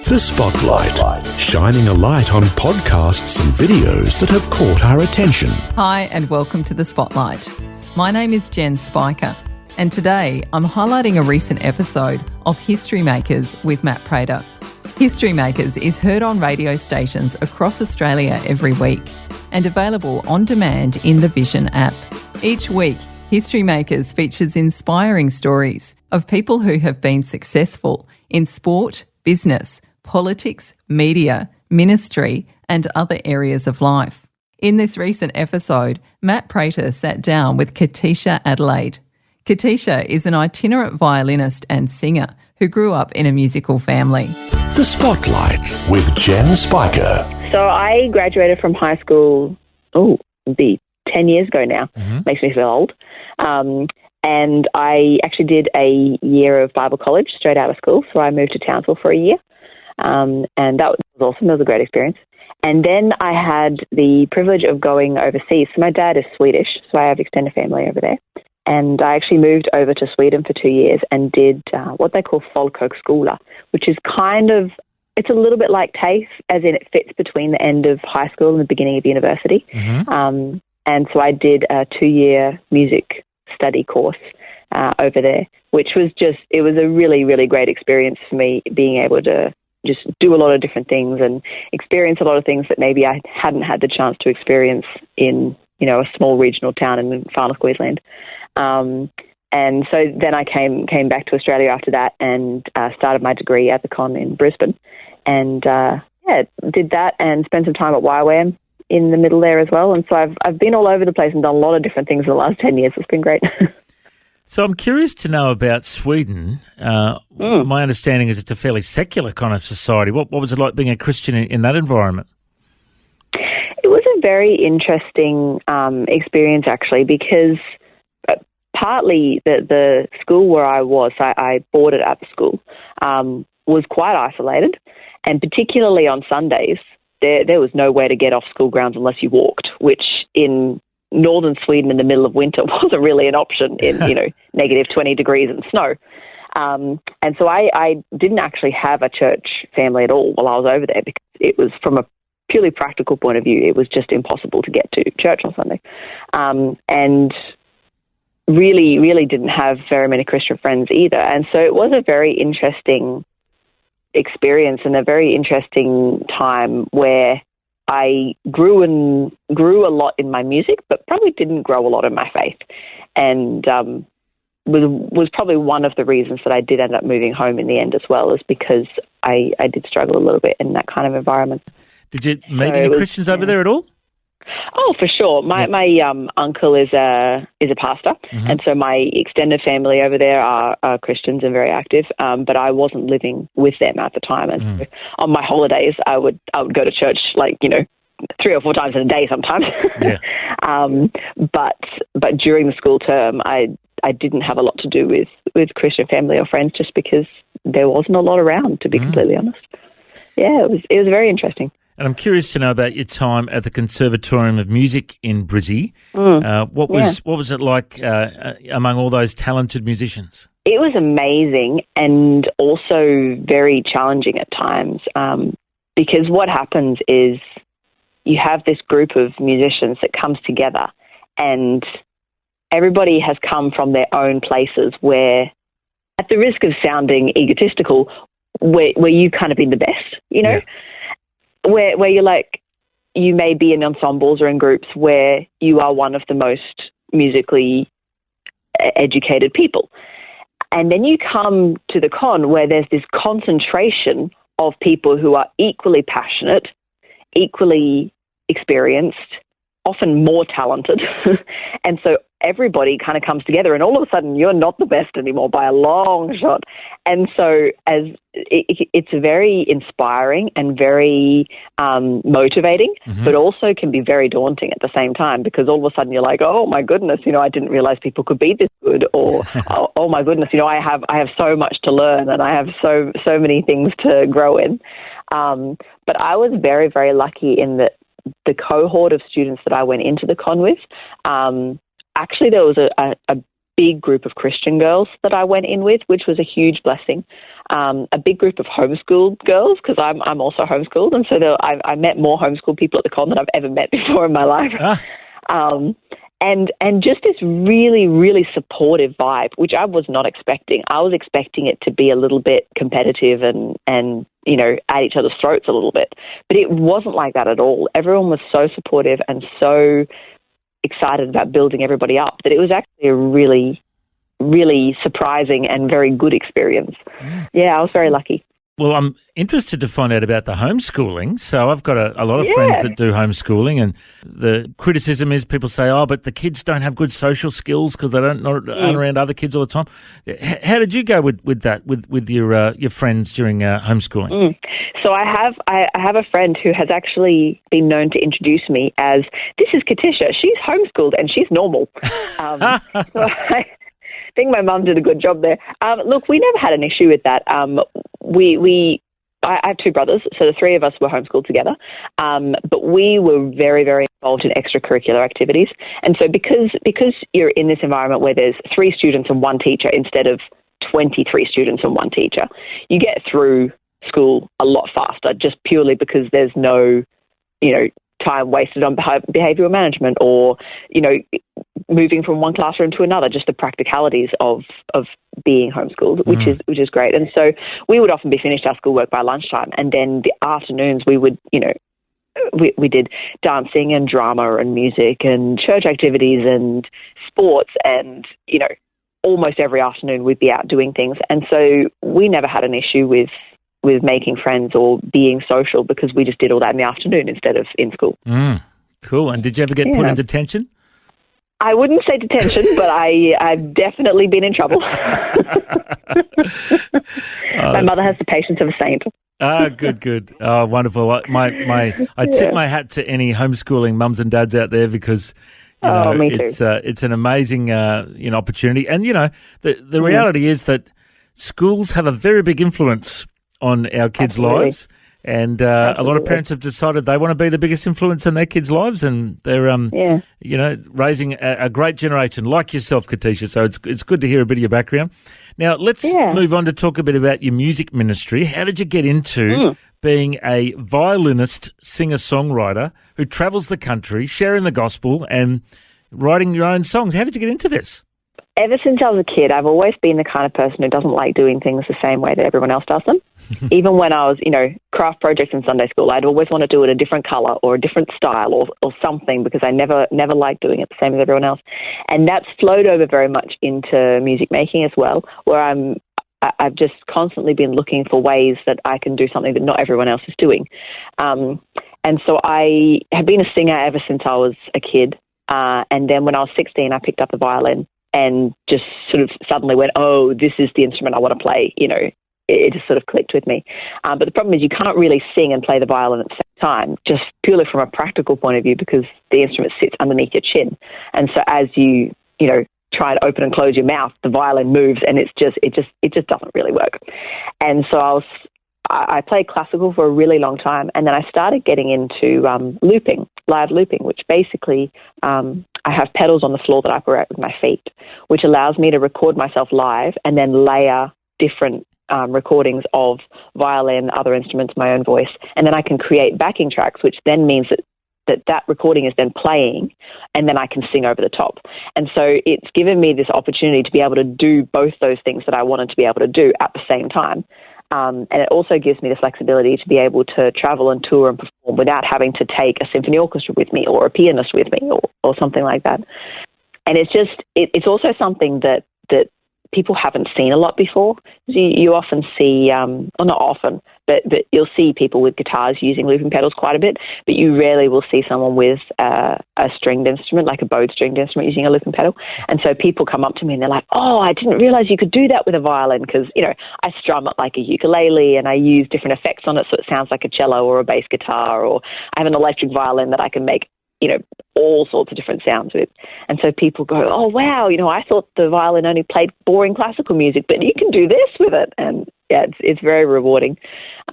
The Spotlight, shining a light on podcasts and videos that have caught our attention. Hi and welcome to The Spotlight. My name is Jen Spiker and today I'm highlighting a recent episode of History Makers with Matt Prater. History Makers is heard on radio stations across Australia every week and available on demand in the Vision app. Each week, History Makers features inspiring stories of people who have been successful in sport, business, politics, media, ministry, and other areas of life. In this recent episode, Matt Prater sat down with Katisha Adelaide. Katisha is an itinerant violinist and singer who grew up in a musical family. The Spotlight with Jen Spiker. So I graduated from high school, it'd be 10 years ago now. Makes me feel old. And I actually did a year of Bible college straight out of school. So I moved to Townsville for a year. And that was awesome. It was a great experience. And then I had the privilege of going overseas. So my dad is Swedish, so I have extended family over there. And I actually moved over to Sweden for 2 years and did what they call folkhögskola, which is it's a little bit like TAFE, as in it fits between the end of high school and the beginning of university. And so I did a 2-year music study course over there, which was it was a really, really great experience for me, being able to just do a lot of different things and experience a lot of things that maybe I hadn't had the chance to experience in, a small regional town in Far North Queensland. And so then I came back to Australia after that and started my degree at the Con in Brisbane. And, did that and spent some time at YWAM in the middle there as well. And so I've been all over the place and done a lot of different things in the last 10 years. It's been great. So I'm curious to know about Sweden. My understanding is it's a fairly secular kind of society. What was it like being a Christian in that environment? It was a very interesting experience, actually, because partly the school where I was, I boarded at the school, was quite isolated. And particularly on Sundays, there was nowhere to get off school grounds unless you walked, which in northern Sweden in the middle of winter wasn't really an option in, negative 20 degrees and snow. And so I didn't actually have a church family at all while I was over there, because it was, from a purely practical point of view, it was just impossible to get to church on Sunday. And really, really didn't have very many Christian friends either. And so it was a very interesting experience and a very interesting time where I grew a lot in my music, but probably didn't grow a lot in my faith. And was probably one of the reasons that I did end up moving home in the end as well, is because I did struggle a little bit in that kind of environment. Did you meet any Christians over there at all? Oh, for sure. My uncle is a pastor, and so my extended family over there are Christians and very active. But I wasn't living with them at the time, and so on my holidays, I would go to church 3 or 4 times in a day sometimes. But during the school term, I didn't have a lot to do with Christian family or friends, just because there wasn't a lot around, to be completely honest. Yeah, it was very interesting. And I'm curious to know about your time at the Conservatorium of Music in Brizzy. What was it like among all those talented musicians? It was amazing and also very challenging at times, because what happens is you have this group of musicians that comes together, and everybody has come from their own places where, at the risk of sounding egotistical, where you've kind of been the best, where you're like, you may be in ensembles or in groups where you are one of the most musically educated people. And then you come to the Con where there's this concentration of people who are equally passionate, equally experienced, often more talented. And so everybody kind of comes together, and all of a sudden you're not the best anymore by a long shot. And so it's very inspiring and very motivating, but also can be very daunting at the same time, because all of a sudden you're like, oh my goodness, I didn't realize people could be this good, or oh my goodness, I have so much to learn, and I have so many things to grow in. But I was very, very lucky in that the cohort of students that I went into the Con with, actually there was a big group of Christian girls that I went in with, which was a huge blessing. A big group of homeschooled girls, because I'm also homeschooled, and so I met more homeschooled people at the con than I've ever met before in my life. And just this really, really supportive vibe, which I was not expecting. I was expecting it to be a little bit competitive and you know, at each other's throats a little bit. But it wasn't like that at all. Everyone was so supportive and so excited about building everybody up that it was actually a really, really surprising and very good experience. Yeah, I was very lucky. Well, I'm interested to find out about the homeschooling. So I've got a lot of friends that do homeschooling, and the criticism is people say, oh, but the kids don't have good social skills because they aren't around other kids all the time. How did you go with that, with your friends during homeschooling? So I have a friend who has actually been known to introduce me as, this is Katisha. She's homeschooled and she's normal. So I think my mum did a good job there. Look, we never had an issue with that. I have two brothers, so the three of us were homeschooled together. But we were very, very involved in extracurricular activities. And so because you're in this environment where there's 3 students and 1 teacher instead of 23 students and 1 teacher, you get through school a lot faster, just purely because there's no, you know, time wasted on behavioural management or, you know, moving from one classroom to another, just the practicalities of being homeschooled, which is great. And so we would often be finished our schoolwork by lunchtime, and then the afternoons we would, you know, we did dancing and drama and music and church activities and sports, and, you know, almost every afternoon we'd be out doing things. And so we never had an issue with making friends or being social, because we just did all that in the afternoon instead of in school. Cool. And did you ever get put in detention? I wouldn't say detention, but I've definitely been in trouble. My mother has the patience of a saint. Good. Oh, wonderful. I tip my hat to any homeschooling mums and dads out there, because you know, me too. It's an amazing opportunity. And you know, the reality is that schools have a very big influence on our kids' lives. And a lot of parents have decided they want to be the biggest influence in their kids' lives, and they're you know, raising a great generation like yourself, Katisha. So it's good to hear a bit of your background. Now let's move on to talk a bit about your music ministry. How did you get into being a violinist, singer-songwriter who travels the country, sharing the gospel and writing your own songs? How did you get into this? Ever since I was a kid, I've always been the kind of person who doesn't like doing things the same way that everyone else does them. Even when I was, you know, craft projects in Sunday school, I'd always want to do it a different colour or a different style or something, because I never liked doing it the same as everyone else. And that's flowed over very much into music making as well, where I've just constantly been looking for ways that I can do something that not everyone else is doing. And so I have been a singer ever since I was a kid. And then when I was 16, I picked up the violin and just sort of suddenly went, oh, this is the instrument I want to play. You know, it just sort of clicked with me. But the problem is you can't really sing and play the violin at the same time, just purely from a practical point of view, because the instrument sits underneath your chin. And so as you know, try and open and close your mouth, the violin moves, and it just doesn't really work. And so I played classical for a really long time, and then I started getting into live looping, which basically I have pedals on the floor that I operate with my feet, which allows me to record myself live and then layer different recordings of violin, other instruments, my own voice, and then I can create backing tracks, which then means that recording is then playing, and then I can sing over the top. And so it's given me this opportunity to be able to do both those things that I wanted to be able to do at the same time. And it also gives me the flexibility to be able to travel and tour and perform without having to take a symphony orchestra with me or a pianist with me or something like that. And it's also something that people haven't seen a lot before. You often see, or not often, but you'll see people with guitars using looping pedals quite a bit, but you rarely will see someone with a stringed instrument, like a bowed stringed instrument, using a looping pedal. And so people come up to me and they're like, oh, I didn't realize you could do that with a violin, because, you know, I strum it like a ukulele and I use different effects on it so it sounds like a cello or a bass guitar, or I have an electric violin that I can make, you know, all sorts of different sounds with. And so people go, oh, wow, you know, I thought the violin only played boring classical music, but you can do this with it. And yeah, it's very rewarding.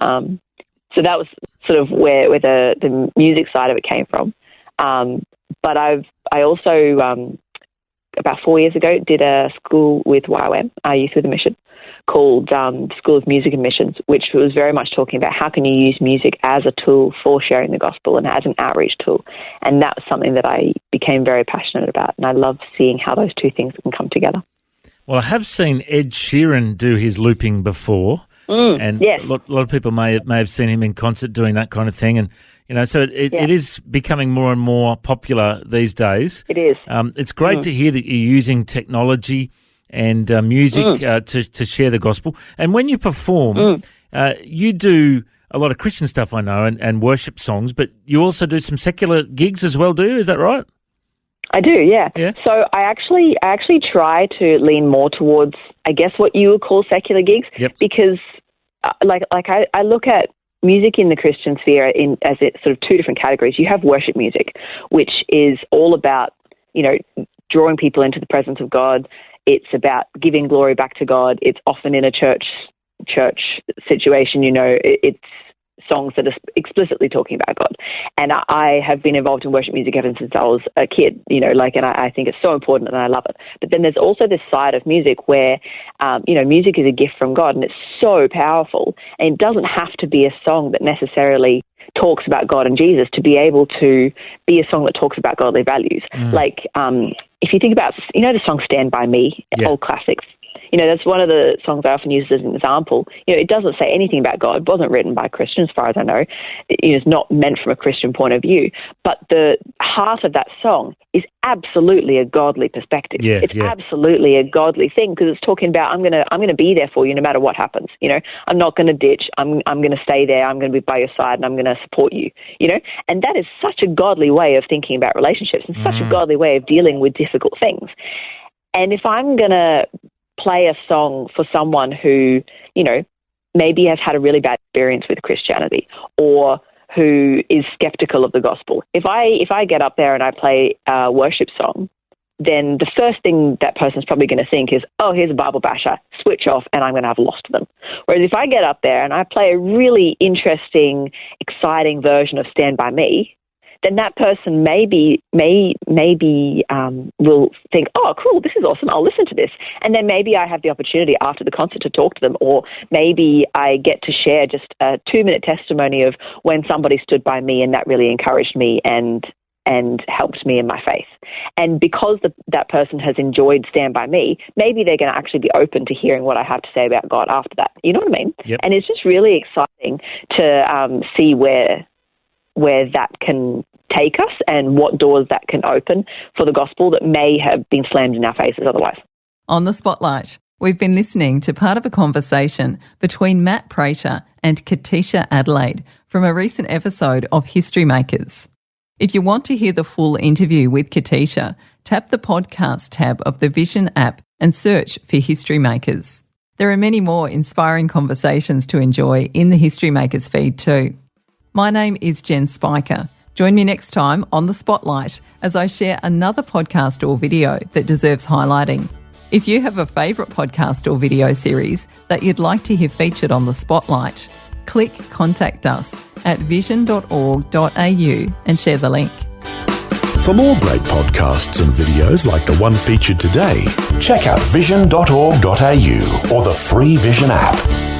So that was sort of where the music side of it came from. But I also about 4 years ago, did a school with YOM, Youth with a Mission, called School of Music and Missions, which was very much talking about how can you use music as a tool for sharing the gospel and as an outreach tool. And that was something that I became very passionate about, and I love seeing how those two things can come together. Well, I have seen Ed Sheeran do his looping before, and yes. a lot of people may have seen him in concert doing that kind of thing, and so it is becoming more and more popular these days. It is. It's great to hear that you're using technology and music to share the gospel. And when you perform, you do a lot of Christian stuff, I know, and worship songs, but you also do some secular gigs as well, do you? Is that right? I do, yeah. Yeah. So I actually try to lean more towards, I guess, what you would call secular gigs, because I look at music in the Christian sphere as it sort of two different categories. You have worship music, which is all about, drawing people into the presence of God. It's about giving glory back to God. It's often in a church situation, it's songs that are explicitly talking about God. And I have been involved in worship music ever since I was a kid, and I think it's so important and I love it. But then there's also this side of music where, music is a gift from God and it's so powerful, and it doesn't have to be a song that necessarily talks about God and Jesus to be able to be a song that talks about godly values. If you think about, the song Stand By Me, old classics, that's one of the songs I often use as an example. It doesn't say anything about God. It wasn't written by Christians, as far as I know. It's not meant from a Christian point of view. But the heart of that song is absolutely a godly perspective. It's absolutely a godly thing, because it's talking about I'm gonna be there for you no matter what happens. I'm not going to ditch. I'm going to stay there. I'm going to be by your side, and I'm going to support you. And that is such a godly way of thinking about relationships, and such a godly way of dealing with difficult things. And if I'm going to play a song for someone who, maybe has had a really bad experience with Christianity, or who is skeptical of the gospel, if I get up there and I play a worship song, then the first thing that person's probably going to think is, oh, here's a Bible basher, switch off, and I'm going to have lost them. Whereas if I get up there and I play a really interesting, exciting version of Stand By Me, then that person maybe will think, oh, cool, this is awesome, I'll listen to this. And then maybe I have the opportunity after the concert to talk to them, or maybe I get to share just a 2-minute testimony of when somebody stood by me and that really encouraged me and helped me in my faith. And because that person has enjoyed Stand By Me, maybe they're going to actually be open to hearing what I have to say about God after that. You know what I mean? Yep. And it's just really exciting to see where that can take us and what doors that can open for the gospel that may have been slammed in our faces otherwise. On the Spotlight, we've been listening to part of a conversation between Matt Prater and Katisha Adelaide from a recent episode of History Makers. If you want to hear the full interview with Katisha, tap the podcast tab of the Vision app and search for History Makers. There are many more inspiring conversations to enjoy in the History Makers feed too. My name is Jen Spiker. Join me next time on The Spotlight as I share another podcast or video that deserves highlighting. If you have a favourite podcast or video series that you'd like to hear featured on The Spotlight, click Contact Us at vision.org.au and share the link. For more great podcasts and videos like the one featured today, check out vision.org.au or the free Vision app.